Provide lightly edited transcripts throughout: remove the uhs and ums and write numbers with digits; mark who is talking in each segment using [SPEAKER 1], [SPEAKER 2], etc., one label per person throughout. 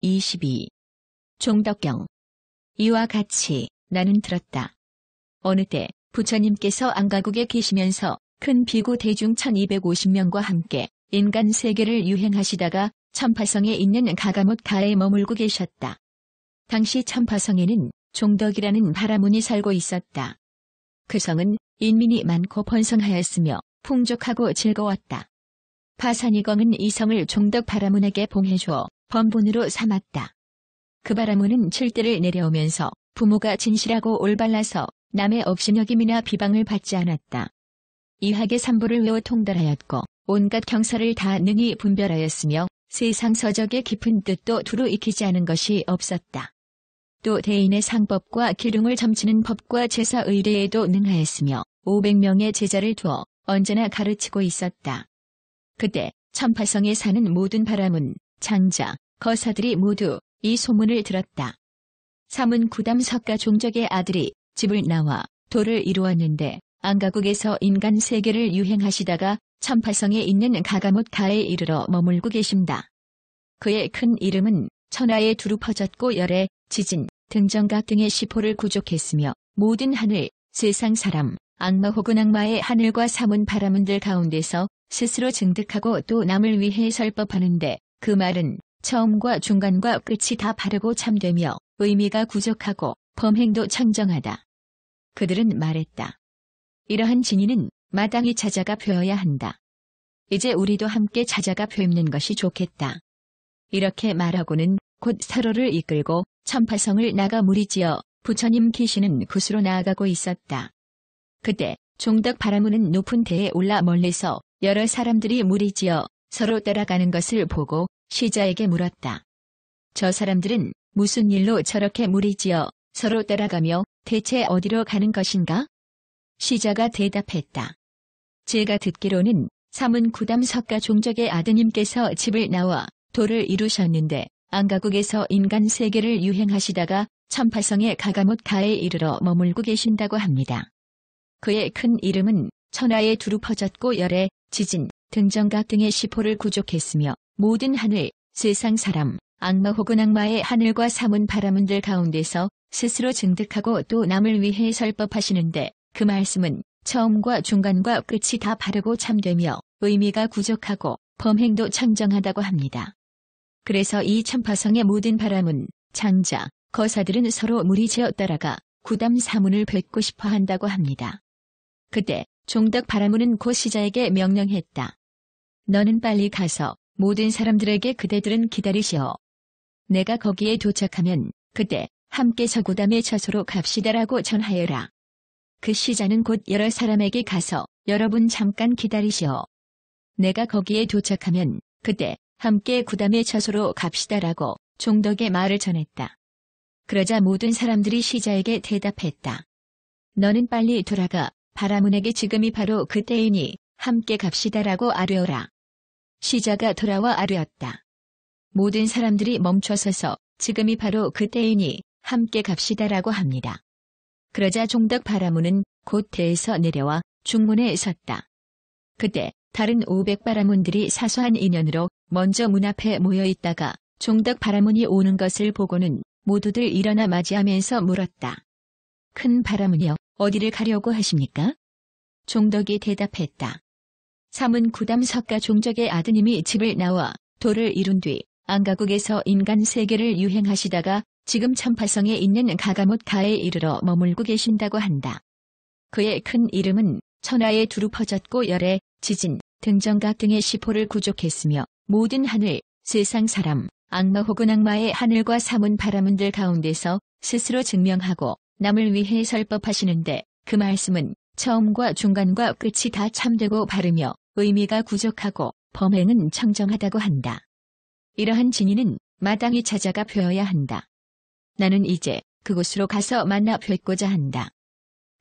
[SPEAKER 1] 22. 종덕경. 이와 같이 나는 들었다. 어느 때 부처님께서 안가국에 계시면서 큰 비구 대중 1250명과 함께 인간 세계를 유행하시다가 참파성에 있는 가가못 가에 머물고 계셨다. 당시 참파성에는 종덕이라는 바라문이 살고 있었다. 그 성은 인민이 많고 번성하였으며 풍족하고 즐거웠다. 파산이검은 이 성을 종덕 바라문에게 봉해주어 번본으로 삼았다. 그 바라문은 칠대를 내려오면서 부모가 진실하고 올발라서 남의 업신여김이나 비방을 받지 않았다. 이학의 삼부를 외워 통달하였고 온갖 경사를 다 능히 분별하였으며 세상 서적의 깊은 뜻도 두루 익히지 않은 것이 없었다. 또 대인의 상법과 기륭을 점치는 법과 제사 의례에도 능하였으며 500명의 제자를 두어 언제나 가르치고 있었다. 그때 참파성에 사는 모든 바라문, 장자, 거사들이 모두 이 소문을 들었다. 사문 구담 석가 종적의 아들이 집을 나와 도를 이루었는데 안가국에서 인간 세계를 유행하시다가 참파성에 있는 가가못 가에 이르러 머물고 계신다. 그의 큰 이름은 천하에 두루 퍼졌고 열애, 지진, 등정각 등의 시포를 구족했으며 모든 하늘, 세상 사람, 악마 혹은 악마의 하늘과 사문 바라문들 가운데서 스스로 증득하고 또 남을 위해 설법하는데 그 말은 처음과 중간과 끝이 다 바르고 참되며 의미가 구족하고 범행도 청정하다. 그들은 말했다. 이러한 진리는 마땅히 찾아가 뵈어야 한다. 이제 우리도 함께 찾아가 뵙는 것이 좋겠다. 이렇게 말하고는 곧 서로를 이끌고 참파성을 나가 무리지어 부처님 계시는 곳으로 나아가고 있었다. 그때 종덕 바라문은 높은 대에 올라 멀리서 여러 사람들이 무리지어 서로 따라가는 것을 보고 시자에게 물었다. 저 사람들은 무슨 일로 저렇게 무리지어 서로 따라가며 대체 어디로 가는 것인가? 시자가 대답했다. 제가 듣기로는 사문 구담 석가 종적의 아드님께서 집을 나와 도를 이루셨는데 안가국에서 인간 세계를 유행하시다가 참파성의 가가못 가에 이르러 머물고 계신다고 합니다. 그의 큰 이름은 천하에 두루 퍼졌고 열애, 지진, 등정각 등의 시포를 구족했으며 모든 하늘, 세상 사람, 악마 혹은 악마의 하늘과 사문 바라문들 가운데서 스스로 증득하고 또 남을 위해 설법하시는데 그 말씀은 처음과 중간과 끝이 다 바르고 참되며 의미가 구족하고 범행도 청정하다고 합니다. 그래서 이 참파성의 모든 바라문, 장자, 거사들은 서로 무리지어 따라가 구담 사문을 뵙고 싶어 한다고 합니다. 그때 종덕 바라문은 고 시자에게 명령했다. 너는 빨리 가서 모든 사람들에게 그대들은 기다리시오. 내가 거기에 도착하면 그때 함께 서구담의 처소로 갑시다라고 전하여라. 그 시자는 곧 여러 사람에게 가서 여러분 잠깐 기다리시오. 내가 거기에 도착하면 그때 함께 구담의 처소로 갑시다라고 종덕의 말을 전했다. 그러자 모든 사람들이 시자에게 대답했다. 너는 빨리 돌아가 바라문에게 지금이 바로 그때이니 함께 갑시다라고 아뢰어라. 시자가 돌아와 아뢰었다. 모든 사람들이 멈춰서서 지금이 바로 그때이니 함께 갑시다라고 합니다. 그러자 종덕 바라문은 곧 대에서 내려와 중문에 섰다. 그때 다른 500바라문들이 사소한 인연으로 먼저 문 앞에 모여 있다가 종덕 바라문이 오는 것을 보고는 모두들 일어나 맞이하면서 물었다. 큰 바라문이여, 어디를 가려고 하십니까? 종덕이 대답했다. 사문 구담 석가 종적의 아드님이 집을 나와 도를 이룬 뒤 안가국에서 인간 세계를 유행하시다가 지금 참파성에 있는 가가못 가에 이르러 머물고 계신다고 한다. 그의 큰 이름은 천하에 두루 퍼졌고 열애, 지진, 등정각 등의 시포를 구족했으며 모든 하늘, 세상 사람, 악마 혹은 악마의 하늘과 사문 바라문들 가운데서 스스로 증명하고 남을 위해 설법하시는데 그 말씀은 처음과 중간과 끝이 다 참되고 바르며 의미가 구족하고 범행은 청정하다고 한다. 이러한 진리는 마땅히 찾아가 뵈어야 한다. 나는 이제 그곳으로 가서 만나 뵙고자 한다.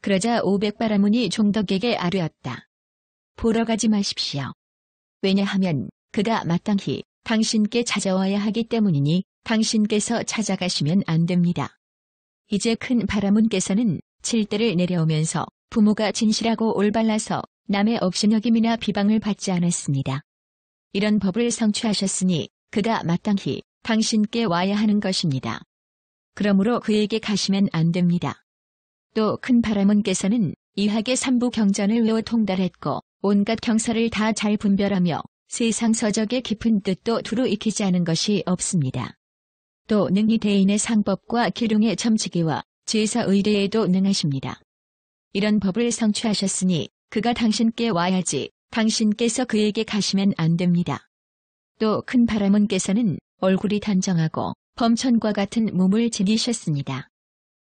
[SPEAKER 1] 그러자 500바라문이 종덕에게 아뢰었다. 보러 가지 마십시오. 왜냐하면 그가 마땅히 당신께 찾아와야 하기 때문이니 당신께서 찾아가시면 안 됩니다. 이제 큰 바라문께서는 칠대를 내려오면서 부모가 진실하고 올발라서 남의 업신여김이나 비방을 받지 않았습니다. 이런 법을 성취하셨으니 그가 마땅히 당신께 와야 하는 것입니다. 그러므로 그에게 가시면 안 됩니다. 또 큰 파라몬께서는 이학의 삼부 경전을 외워 통달했고 온갖 경서를 다 잘 분별하며 세상 서적의 깊은 뜻도 두루 익히지 않은 것이 없습니다. 또 능히 대인의 상법과 기륭의 점치기와 제사 의례에도 능하십니다. 이런 법을 성취하셨으니 그가 당신께 와야지 당신께서 그에게 가시면 안 됩니다. 또 큰 파라몬께서는 얼굴이 단정하고 범천과 같은 몸을 지니셨습니다.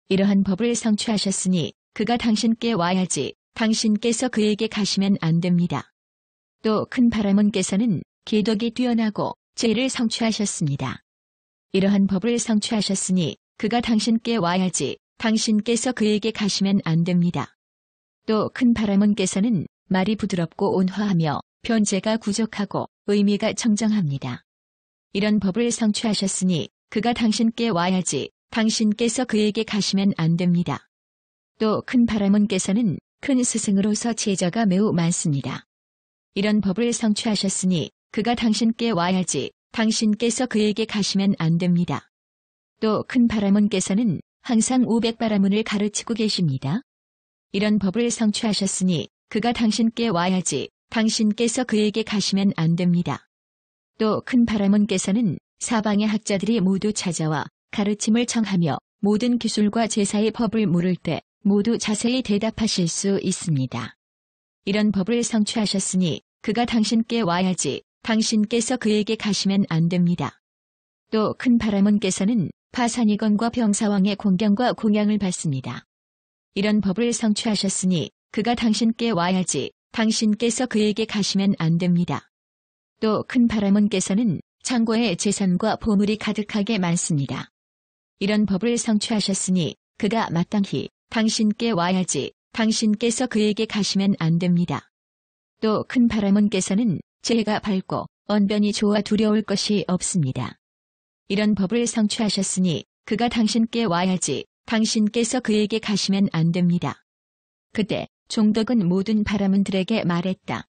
[SPEAKER 1] 이러한 법을 성취하셨으니 그가 당신께 와야지 당신께서 그에게 가시면 안 됩니다. 또 큰 파라몬께서는 기덕이 뛰어나고 죄를 성취하셨습니다. 이러한 법을 성취하셨으니 그가 당신께 와야지 당신께서 그에게 가시면 안 됩니다. 또 큰 파라몬께서는 말이 부드럽고 온화하며 변제가 구족하고 의미가 청정합니다. 이런 법을 성취하셨으니 그가 당신께 와야지 당신께서 그에게 가시면 안 됩니다. 또 큰 파라몬께서는 큰 스승으로서 제자가 매우 많습니다. 이런 법을 성취하셨으니 그가 당신께 와야지 당신께서 그에게 가시면 안 됩니다. 또 큰 파라몬께서는 항상 500바라문을 가르치고 계십니다. 이런 법을 성취하셨으니 그가 당신께 와야지 당신께서 그에게 가시면 안 됩니다. 또 큰 파라몬께서는 사방의 학자들이 모두 찾아와 가르침을 청하며 모든 기술과 제사의 법을 물을 때 모두 자세히 대답하실 수 있습니다. 이런 법을 성취하셨으니 그가 당신께 와야지 당신께서 그에게 가시면 안 됩니다. 또 큰 파라몬께서는 파산이건과 병사왕의 공경과 공양을 받습니다. 이런 법을 성취하셨으니 그가 당신께 와야지 당신께서 그에게 가시면 안 됩니다. 또 큰 파라몬께서는 창고에 재산과 보물이 가득하게 많습니다. 이런 법을 성취하셨으니 그가 마땅히 당신께 와야지 당신께서 그에게 가시면 안 됩니다. 또 큰 파라몬께서는 재해가 밝고 언변이 좋아 두려울 것이 없습니다. 이런 법을 성취하셨으니 그가 당신께 와야지 당신께서 그에게 가시면 안 됩니다. 그때 종덕은 모든 바라문들에게 말했다.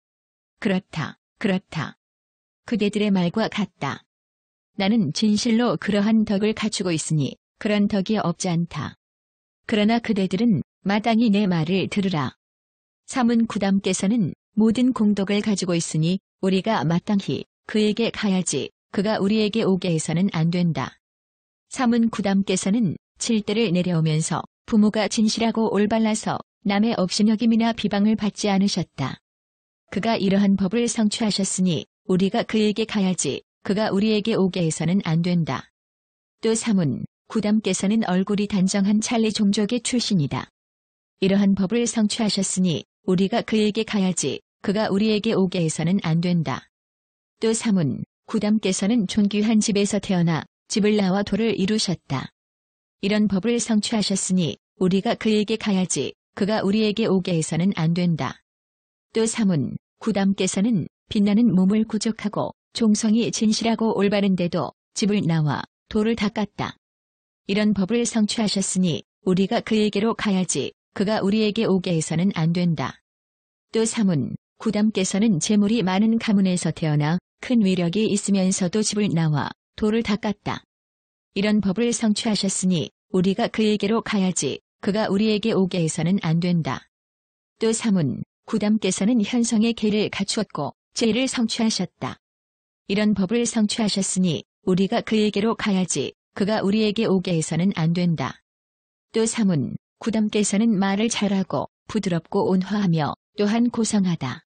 [SPEAKER 1] 그렇다, 그렇다. 그대들의 말과 같다. 나는 진실로 그러한 덕을 갖추고 있으니 그런 덕이 없지 않다. 그러나 그대들은 마땅히 내 말을 들으라. 사문구담께서는 모든 공덕을 가지고 있으니 우리가 마땅히 그에게 가야지 그가 우리에게 오게 해서는 안 된다. 사문구담께서는 칠대를 내려오면서 부모가 진실하고 올발라서 남의 업신여김이나 비방을 받지 않으셨다. 그가 이러한 법을 성취하셨으니 우리가 그에게 가야지 그가 우리에게 오게 해서는 안 된다. 또 사문구담께서는 얼굴이 단정한 찰리 종족의 출신이다. 이러한 법을 성취하셨으니 우리가 그에게 가야지 그가 우리에게 오게 해서는 안 된다. 또 사문구담께서는 존귀한 집에서 태어나 집을 나와 도를 이루셨다. 이런 법을 성취하셨으니 우리가 그에게 가야지 그가 우리에게 오게 해서는 안 된다. 또 사문구담께서는 빛나는 몸을 구족하고 종성이 진실하고 올바른데도 집을 나와 도를 닦았다. 이런 법을 성취하셨으니 우리가 그에게로 가야지 그가 우리에게 오게 해서는 안 된다. 또 사문구담께서는 재물이 많은 가문에서 태어나 큰 위력이 있으면서도 집을 나와 도를 닦았다. 이런 법을 성취하셨으니 우리가 그에게로 가야지 그가 우리에게 오게 해서는 안 된다. 또 사문구담께서는 현성의 계를 갖추었고 죄를 성취하셨다. 이런 법을 성취하셨으니 우리가 그에게로 가야지 그가 우리에게 오게 해서는 안 된다. 또 사문구담께서는 말을 잘하고 부드럽고 온화하며 또한 고상하다.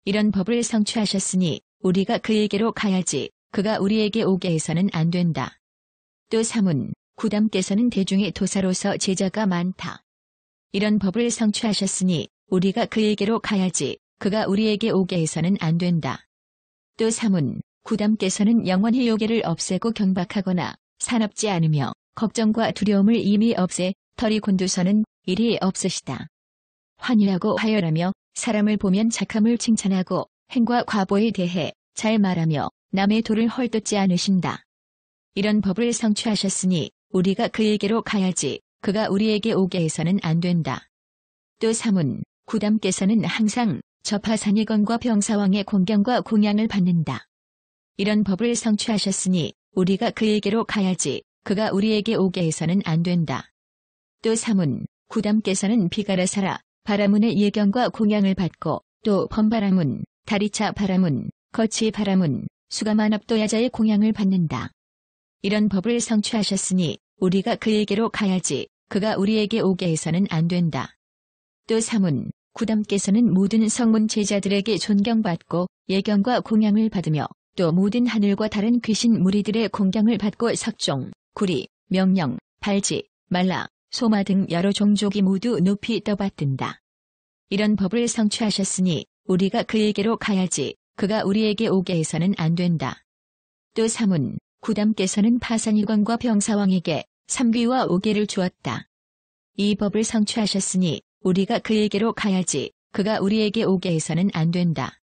[SPEAKER 1] 이런 법을 성취하셨으니 우리가 그에게로 가야지 그가 우리에게 오게 해서는 안 된다. 또 사문구담께서는 대중의 도사로서 제자가 많다. 이런 법을 성취하셨으니 우리가 그에게로 가야지 그가 우리에게 오게 해서는 안 된다. 또 사문구담께서는 영원히 요괴를 없애고 경박하거나 사납지 않으며 걱정과 두려움을 이미 없애 털이 곤두서는 일이 없으시다. 환희하고 화열하며 사람을 보면 착함을 칭찬하고 행과 과보에 대해 잘 말하며 남의 도를 헐뜯지 않으신다. 이런 법을 성취하셨으니 우리가 그에게로 가야지 그가 우리에게 오게 해서는 안 된다. 또 사문구담께서는 항상 저파산이건과 병사왕의 공경과 공양을 받는다. 이런 법을 성취하셨으니 우리가 그에게로 가야지 그가 우리에게 오게 해서는 안 된다. 또 3은 구담께서는 비가라사라 바라문의 예견과 공양을 받고 또 범바라문, 다리차 바라문, 거치 바라문, 수가만압도야자의 공양을 받는다. 이런 법을 성취하셨으니 우리가 그에게로 가야지 그가 우리에게 오게 해서는 안 된다. 또 3은 구담께서는 모든 성문 제자들에게 존경받고 예견과 공양을 받으며 또 모든 하늘과 다른 귀신 무리들의 공경을 받고 석종, 구리, 명령, 발지, 말라, 소마 등 여러 종족이 모두 높이 떠받든다. 이런 법을 성취하셨으니 우리가 그에게로 가야지 그가 우리에게 오게 해서는 안 된다. 또 3은 구담께서는 파산유관과 병사왕에게 삼귀와 오계를 주었다. 이 법을 성취하셨으니 우리가 그에게로 가야지 그가 우리에게 오게 해서는 안 된다.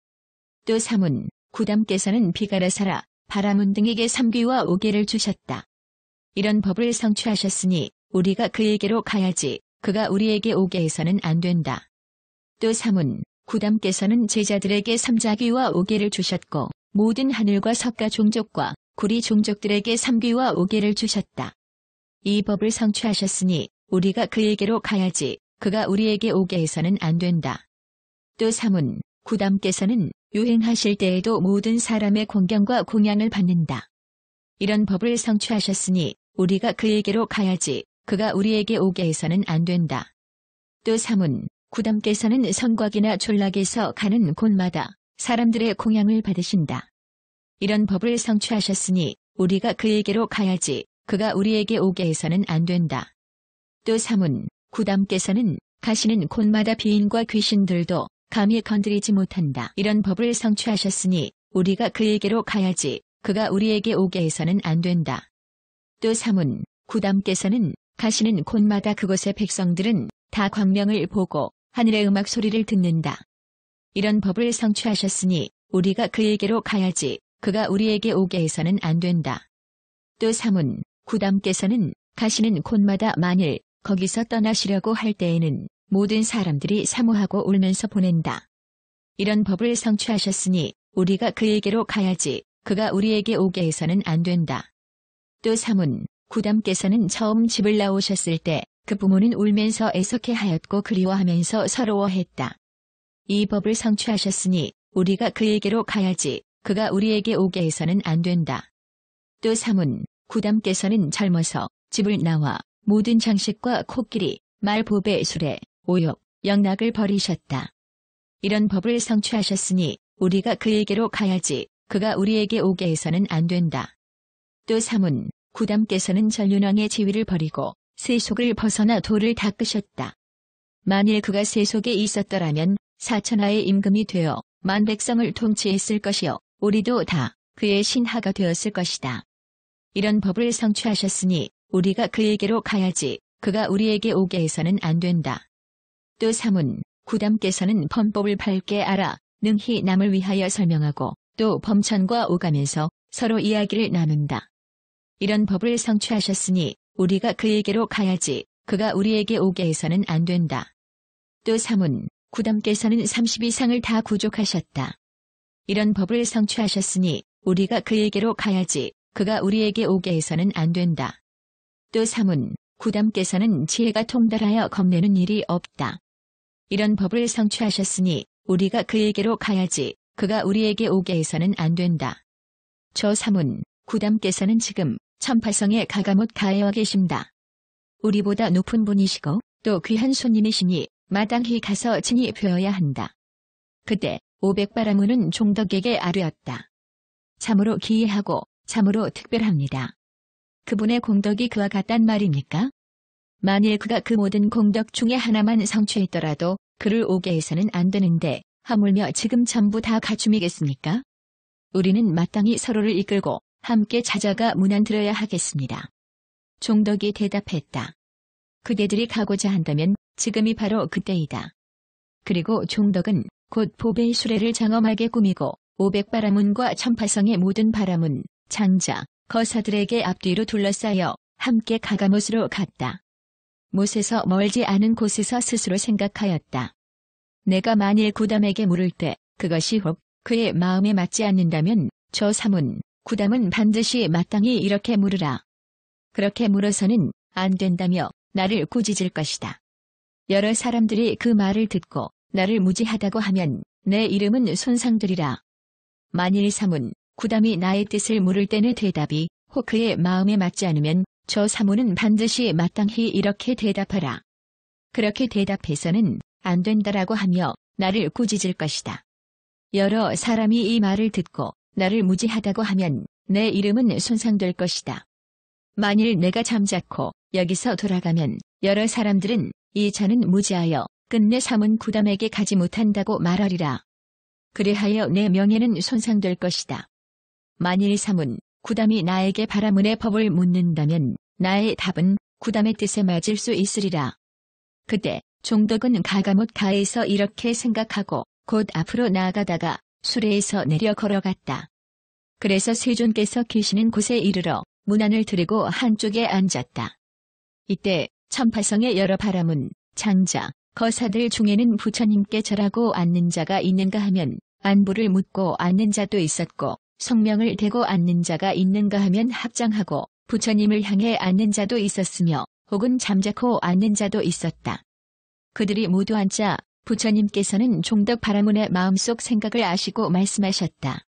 [SPEAKER 1] 또 3은 구담께서는 비가라사라 바라문 등에게 삼귀와 오계를 주셨다. 이런 법을 성취하셨으니 우리가 그에게로 가야지 그가 우리에게 오게 해서는 안 된다. 또 3은 구담께서는 제자들에게 삼자귀와 오계를 주셨고 모든 하늘과 석가 종족과 구리 종족들에게 삼귀와 오계를 주셨다. 이 법을 성취하셨으니 우리가 그에게로 가야지 그가 우리에게 오게 해서는 안 된다. 또 3은 구담께서는 유행하실 때에도 모든 사람의 공경과 공양을 받는다. 이런 법을 성취하셨으니 우리가 그에게로 가야지 그가 우리에게 오게 해서는 안 된다. 또 3은 구담께서는 성곽이나 졸락에서 가는 곳마다 사람들의 공양을 받으신다. 이런 법을 성취하셨으니 우리가 그에게로 가야지 그가 우리에게 오게 해서는 안 된다. 또 3은 구담께서는 가시는 곳마다 비인과 귀신들도 감히 건드리지 못한다. 이런 법을 성취하셨으니 우리가 그에게로 가야지 그가 우리에게 오게 해서는 안 된다. 또 3은 구담께서는 가시는 곳마다 그곳의 백성들은 다 광명을 보고 하늘의 음악 소리를 듣는다. 이런 법을 성취하셨으니 우리가 그에게로 가야지 그가 우리에게 오게 해서는 안 된다. 또 3은 구담께서는 가시는 곳마다 만일 거기서 떠나시려고 할 때에는 모든 사람들이 사모하고 울면서 보낸다. 이런 법을 성취하셨으니 우리가 그에게로 가야지 그가 우리에게 오게 해서는 안 된다. 또 3은 구담께서는 처음 집을 나오셨을 때 그 부모는 울면서 애석해하였고 그리워하면서 서러워했다. 이 법을 성취하셨으니 우리가 그에게로 가야지 그가 우리에게 오게 해서는 안 된다. 또 3은 구담께서는 젊어서 집을 나와 모든 장식과 코끼리, 말, 보배, 수레, 오욕, 영락을 버리셨다. 이런 법을 성취하셨으니 우리가 그에게로 가야지 그가 우리에게 오게 해서는 안 된다. 또 3은 구담께서는 전륜왕의 지위를 버리고 세속을 벗어나 도를 닦으셨다. 만일 그가 세속에 있었더라면 사천하의 임금이 되어 만 백성을 통치했을 것이요 우리도 다 그의 신하가 되었을 것이다. 이런 법을 성취하셨으니 우리가 그에게로 가야지 그가 우리에게 오게 해서는 안 된다. 또 3은 구담께서는 범법을 밝게 알아 능히 남을 위하여 설명하고 또 범천과 오가면서 서로 이야기를 나눈다. 이런 법을 성취하셨으니 우리가 그에게로 가야지 그가 우리에게 오게 해서는 안 된다. 또 3은 구담께서는 30 이상을 다 구족하셨다. 이런 법을 성취하셨으니 우리가 그에게로 가야지 그가 우리에게 오게 해서는 안 된다. 또 3은 구담께서는 지혜가 통달하여 겁내는 일이 없다. 이런 법을 성취하셨으니 우리가 그에게로 가야지 그가 우리에게 오게 해서는 안 된다. 저 3은 구담께서는 지금 천파성에 가가못 가해와 계십니다. 우리보다 높은 분이시고 또 귀한 손님이시니 마땅히 가서 친히 뵈어야 한다. 그때 500바라문은 종덕에게 아뢰었다. 참으로 기이하고 참으로 특별합니다. 그분의 공덕이 그와 같단 말입니까? 만일 그가 그 모든 공덕 중에 하나만 성취했더라도 그를 오게 해서는 안 되는데 하물며 지금 전부 다 갖춤이겠습니까? 우리는 마땅히 서로를 이끌고 함께 찾아가 문안드려야 하겠습니다. 종덕이 대답했다. 그대들이 가고자 한다면 지금이 바로 그때이다. 그리고 종덕은 곧 보배의 수레를 장엄하게 꾸미고 500바라문과 천파성의 모든 바라문, 장자, 거사들에게 앞뒤로 둘러싸여 함께 가가못으로 갔다. 못에서 멀지 않은 곳에서 스스로 생각하였다. 내가 만일 구담에게 물을 때 그것이 혹 그의 마음에 맞지 않는다면 저 3은 구담은 반드시 마땅히 이렇게 물으라. 그렇게 물어서는 안 된다며 나를 꾸짖을 것이다. 여러 사람들이 그 말을 듣고 나를 무지하다고 하면 내 이름은 손상되리라. 만일 사문, 구담이 나의 뜻을 물을 때는 대답이 혹 그의 마음에 맞지 않으면 저 사문은 반드시 마땅히 이렇게 대답하라. 그렇게 대답해서는 안 된다라고 하며 나를 꾸짖을 것이다. 여러 사람이 이 말을 듣고 나를 무지하다고 하면 내 이름은 손상될 것이다. 만일 내가 잠자코 여기서 돌아가면 여러 사람들은 이 자는 무지하여 끝내 사문 구담에게 가지 못한다고 말하리라. 그리하여 내 명예는 손상될 것이다. 만일 사문, 구담이 나에게 바라문의 법을 묻는다면 나의 답은 구담의 뜻에 맞을 수 있으리라. 그때 종덕은 가가못 가에서 이렇게 생각하고 곧 앞으로 나아가다가 수레에서 내려 걸어갔다. 그래서 세존께서 계시는 곳에 이르러 문안을 들고 한쪽에 앉았다. 이때 천파성의 여러 바라문, 장자, 거사들 중에는 부처님께 절하고 앉는 자가 있는가 하면 안부를 묻고 앉는 자도 있었고 성명을 대고 앉는 자가 있는가 하면 합장하고 부처님을 향해 앉는 자도 있었으며 혹은 잠자코 앉는 자도 있었다. 그들이 모두 앉자 부처님께서는 종덕 바라문의 마음속 생각을 아시고 말씀하셨다.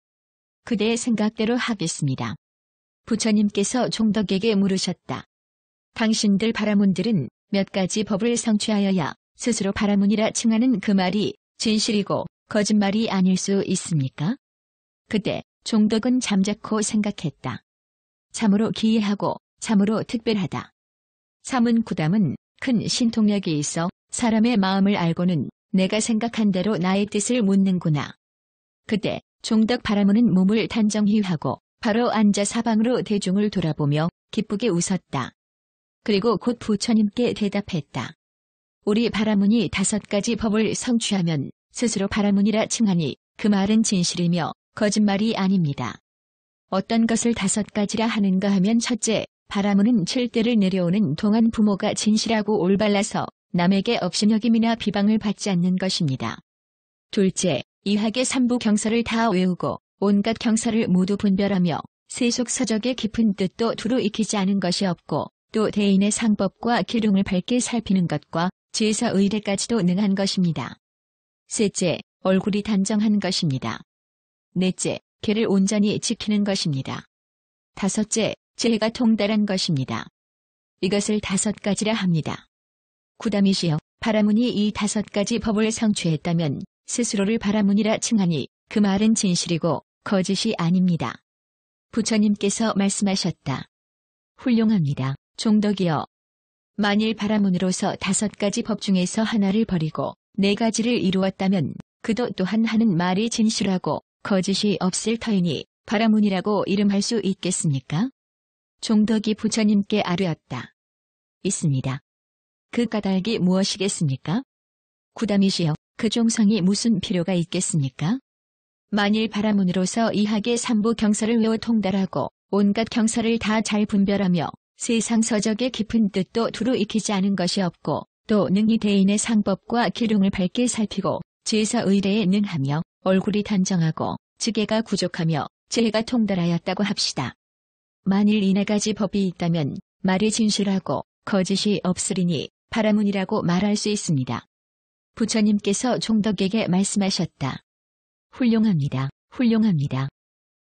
[SPEAKER 1] 그대의 생각대로 하겠습니다. 부처님께서 종덕에게 물으셨다. 당신들 바라문들은 몇 가지 법을 성취하여야 스스로 바라문이라 칭하는 그 말이 진실이고 거짓말이 아닐 수 있습니까? 그때 종덕은 잠자코 생각했다. 참으로 기이하고 참으로 특별하다. 사문 구담은 큰 신통력이 있어 사람의 마음을 알고는 내가 생각한 대로 나의 뜻을 묻는구나. 그때 종덕 바라문은 몸을 단정히 하고 바로 앉아 사방으로 대중을 돌아보며 기쁘게 웃었다. 그리고 곧 부처님께 대답했다. 우리 바라문이 5가지 법을 성취하면 스스로 바라문이라 칭하니 그 말은 진실이며 거짓말이 아닙니다. 어떤 것을 5가지라 하는가 하면 첫째, 바라문은 7대를 내려오는 동안 부모가 진실하고 올발라서 남에게 업신여김이나 비방을 받지 않는 것입니다. 둘째, 이학의 3부 경서를 다 외우고 온갖 경서를 모두 분별하며 세속 서적의 깊은 뜻도 두루 익히지 않은 것이 없고 또 대인의 상법과 기륭을 밝게 살피는 것과 제사 의례까지도 능한 것입니다. 셋째, 얼굴이 단정한 것입니다. 넷째, 계를 온전히 지키는 것입니다. 다섯째, 지혜가 통달한 것입니다. 이것을 5가지라 합니다. 구담이시여, 바라문이 이 5가지 법을 성취했다면 스스로를 바라문이라 칭하니 그 말은 진실이고 거짓이 아닙니다. 부처님께서 말씀하셨다. 훌륭합니다. 종덕이여. 만일 바라문으로서 5가지 법 중에서 하나를 버리고 4가지를 이루었다면 그도 또한 하는 말이 진실하고 거짓이 없을 터이니 바라문이라고 이름할 수 있겠습니까? 종덕이 부처님께 아뢰었다. 있습니다. 그 까닭이 무엇이겠습니까? 구담이시여, 그 종성이 무슨 필요가 있겠습니까? 만일 바라문으로서 이학의 3부 경서를 외워 통달하고 온갖 경서를 다 잘 분별하며 세상 서적의 깊은 뜻도 두루 익히지 않은 것이 없고 또 능히 대인의 상법과 기륭을 밝게 살피고 제사 의례에 능하며 얼굴이 단정하고 지혜가 부족하며 지혜가 통달하였다고 합시다. 만일 이 4가지 법이 있다면 말이 진실하고 거짓이 없으리니 바라문이라고 말할 수 있습니다. 부처님께서 종덕에게 말씀하셨다. 훌륭합니다. 훌륭합니다.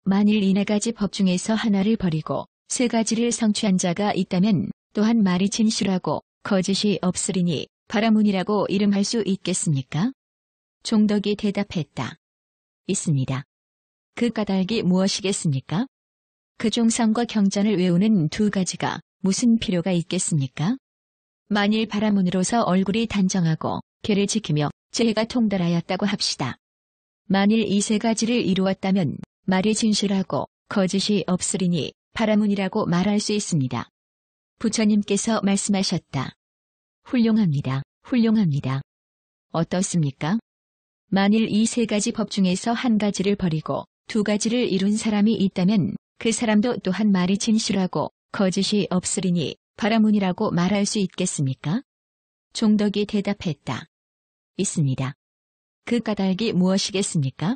[SPEAKER 1] 만일 이 4가지 법 중에서 하나를 버리고 3가지를 성취한 자가 있다면 또한 말이 진실하고 거짓이 없으리니 바라문이라고 이름할 수 있겠습니까? 종덕이 대답했다. 있습니다. 그 까닭이 무엇이겠습니까? 그 종성과 경전을 외우는 2가지가 무슨 필요가 있겠습니까? 만일 바라문으로서 얼굴이 단정하고 계를 지키며 지혜가 통달하였다고 합시다. 만일 이 3가지를 이루었다면 말이 진실하고 거짓이 없으리니 바라문이라고 말할 수 있습니다. 부처님께서 말씀하셨다. 훌륭합니다. 훌륭합니다. 어떻습니까? 만일 이 3가지 법 중에서 1가지를 버리고 2가지를 이룬 사람이 있다면 그 사람도 또한 말이 진실하고 거짓이 없으리니 바라문이라고 말할 수 있겠습니까? 종덕이 대답했다. 있습니다. 그 까닭이 무엇이겠습니까?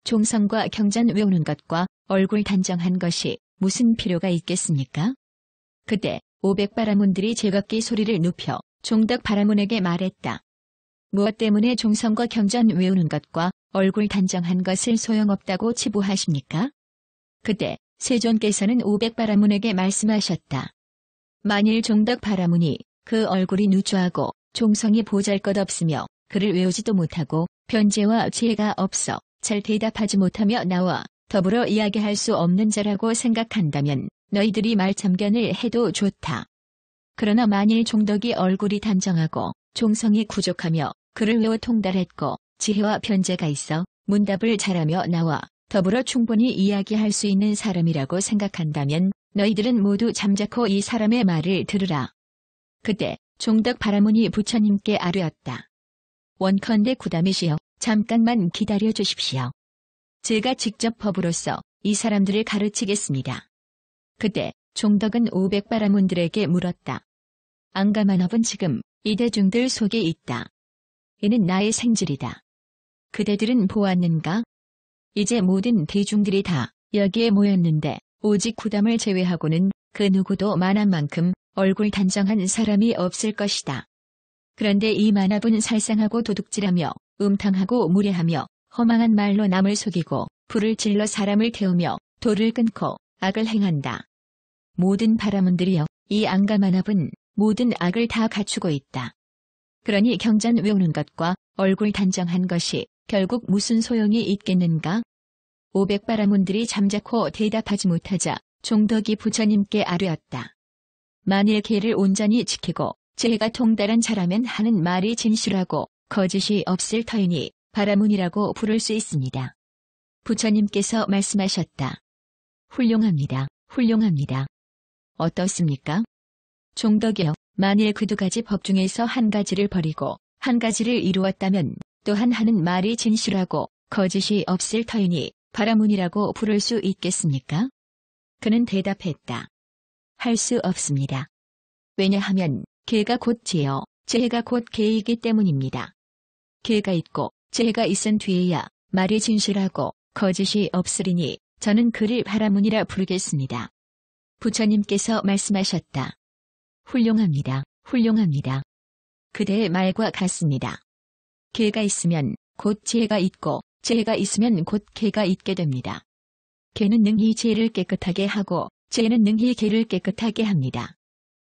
[SPEAKER 1] 종성과 경전 외우는 것과 얼굴 단정한 것이 무슨 필요가 있겠습니까? 그때 500바라문들이 제각기 소리를 높여 종덕 바라문에게 말했다. 무엇 때문에 종성과 경전 외우는 것과 얼굴 단정한 것을 소용없다고 치부하십니까? 그때 세존께서는 500바라문에게 말씀하셨다. 만일 종덕 바라문이 그 얼굴이 누추하고 종성이 보잘것없으며 글을 외우지도 못하고 변제와 지혜가 없어 잘 대답하지 못하며 나와 더불어 이야기할 수 없는 자라고 생각한다면 너희들이 말참견을 해도 좋다. 그러나 만일 종덕이 얼굴이 단정하고 종성이 부족하며 글을 외워 통달했고 지혜와 변제가 있어 문답을 잘하며 나와 더불어 충분히 이야기할 수 있는 사람이라고 생각한다면 너희들은 모두 잠자코 이 사람의 말을 들으라. 그때 종덕 바라문이 부처님께 아뢰었다. 원컨대 구담이시여 잠깐만 기다려 주십시오. 제가 직접 법으로서 이 사람들을 가르치겠습니다. 그때 종덕은 500바라문들에게 물었다. 앙가만업은 지금 이 대중들 속에 있다. 이는 나의 생질이다. 그대들은 보았는가? 이제 모든 대중들이 다 여기에 모였는데 오직 구담을 제외하고는 그 누구도 만한 만큼 얼굴 단정한 사람이 없을 것이다. 그런데 이 만합은 살상하고 도둑질하며 음탕하고 무례하며 허망한 말로 남을 속이고 불을 질러 사람을 태우며 돌을 끊고 악을 행한다. 모든 바라문들이여 이 앙가만합은 모든 악을 다 갖추고 있다. 그러니 경전 외우는 것과 얼굴 단정한 것이 결국 무슨 소용이 있겠는가? 500바라문들이 잠자코 대답하지 못하자 종덕이 부처님께 아뢰었다. 만일 계를 온전히 지키고 지혜가 통달한 자라면 하는 말이 진실하고 거짓이 없을 터이니 바라문이라고 부를 수 있습니다. 부처님께서 말씀하셨다. 훌륭합니다. 훌륭합니다. 어떻습니까? 종덕이여, 만일 그 두 가지 법 중에서 한 가지를 버리고 한 가지를 이루었다면 또한 하는 말이 진실하고 거짓이 없을 터이니 바라문이라고 부를 수 있겠습니까? 그는 대답했다. 할 수 없습니다. 왜냐하면 계가 곧 지혜요, 지혜가 곧 계이기 때문입니다. 계가 있고 지혜가 있은 뒤에야 말이 진실하고 거짓이 없으리니 저는 그를 바라문이라 부르겠습니다. 부처님께서 말씀하셨다. 훌륭합니다. 훌륭합니다. 그대의 말과 같습니다. 계가 있으면 곧 지혜가 있고 지혜가 있으면 곧 계가 있게 됩니다. 계는 능히 지혜를 깨끗하게 하고 지혜는 능히 계를 깨끗하게 합니다.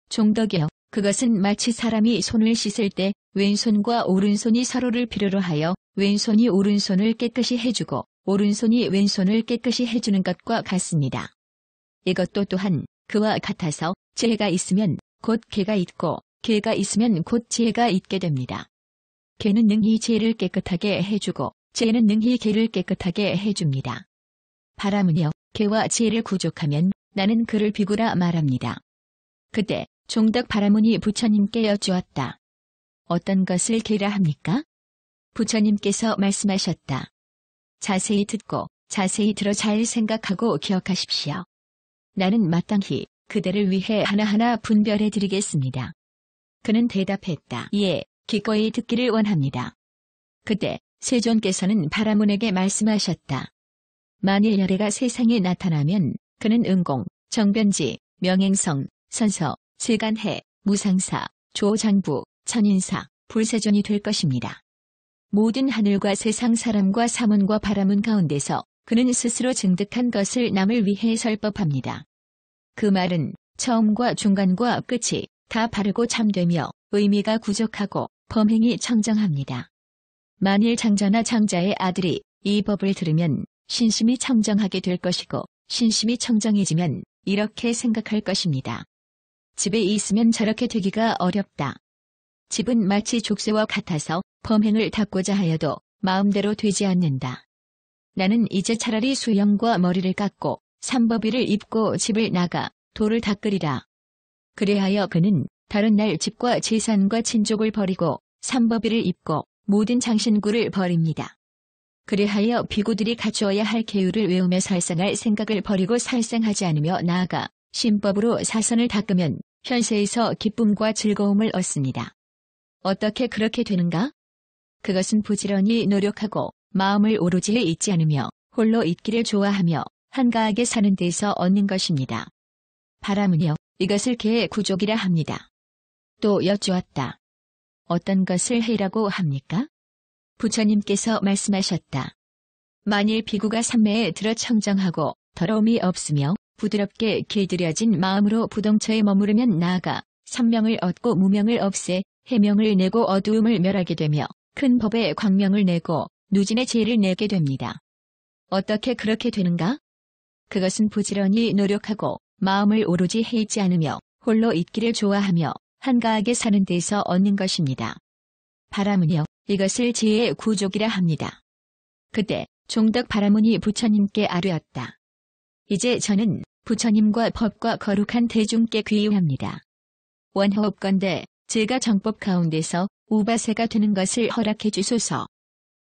[SPEAKER 1] 종덕이여, 그것은 마치 사람이 손을 씻을 때 왼손과 오른손이 서로를 필요로 하여 왼손이 오른손을 깨끗이 해주고 오른손이 왼손을 깨끗이 해주는 것과 같습니다. 이것도 또한 그와 같아서 지혜가 있으면 곧 계가 있고 계가 있으면 곧 지혜가 있게 됩니다. 계는 능히 지혜를 깨끗하게 해주고 지혜는 능히 계를 깨끗하게 해줍니다. 바라문이여, 계와 지혜를 구족하면 나는 그를 비구라 말합니다. 그때 종덕 바라문이 부처님께 여쭈었다. 어떤 것을 계라 합니까? 부처님께서 말씀하셨다. 자세히 듣고 자세히 들어 잘 생각하고 기억하십시오. 나는 마땅히 그대를 위해 하나하나 분별해 드리겠습니다. 그는 대답했다. 예, 기꺼이 듣기를 원합니다. 그때 세존께서는 바라문에게 말씀하셨다. 만일 열애가 세상에 나타나면 그는 응공, 정변지, 명행성, 선서, 세간해, 무상사, 조장부, 천인사, 불세존이 될 것입니다. 모든 하늘과 세상 사람과 사문과 바라문 가운데서 그는 스스로 증득한 것을 남을 위해 설법합니다. 그 말은 처음과 중간과 끝이 다 바르고 참되며 의미가 구족하고 범행이 청정합니다. 만일 장자나 장자의 아들이 이 법을 들으면 신심이 청정하게 될 것이고 신심이 청정해지면 이렇게 생각할 것입니다. 집에 있으면 저렇게 되기가 어렵다. 집은 마치 족쇄와 같아서 범행을 닫고자 하여도 마음대로 되지 않는다. 나는 이제 차라리 수염과 머리를 깎고 삼법위를 입고 집을 나가 돌을 닦으리라. 그래하여 그는 다른 날 집과 재산과 친족을 버리고 삼법위를 입고 모든 장신구를 버립니다. 그래하여 비구들이 갖추어야 할 계율을 외우며 살상할 생각을 버리고 살상하지 않으며 나아가 신법으로 사선을 닦으면 현세에서 기쁨과 즐거움을 얻습니다. 어떻게 그렇게 되는가? 그것은 부지런히 노력하고 마음을 오로지 잊지 않으며 홀로 있기를 좋아하며 한가하게 사는 데서 얻는 것입니다. 바람은요, 이것을 개의 구족이라 합니다. 또 여쭈었다. 어떤 것을 해라고 합니까? 부처님께서 말씀하셨다. 만일 비구가 삼매에 들어 청정하고 더러움이 없으며 부드럽게 길들여진 마음으로 부동처에 머무르면 나아가 선명을 얻고 무명을 없애 해명을 내고 어두움을 멸하게 되며 큰 법의 광명을 내고 누진의 지혜를 내게 됩니다. 어떻게 그렇게 되는가? 그것은 부지런히 노력하고 마음을 오로지 해있지 않으며 홀로 있기를 좋아하며 한가하게 사는 데서 얻는 것입니다. 바람은요, 이것을 지혜의 구족이라 합니다. 그때 종덕 바라문이 부처님께 아뢰었다. 이제 저는 부처님과 법과 거룩한 대중께 귀의합니다. 원하옵건대 제가 정법 가운데서 우바세가 되는 것을 허락해 주소서.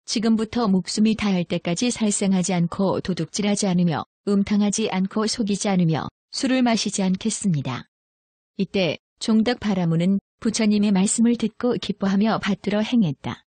[SPEAKER 1] 지금부터 목숨이 다할 때까지 살생하지 않고 도둑질하지 않으며 음탕하지 않고 속이지 않으며 술을 마시지 않겠습니다. 이때 종덕 바라문은 부처님의 말씀을 듣고 기뻐하며 받들어 행했다.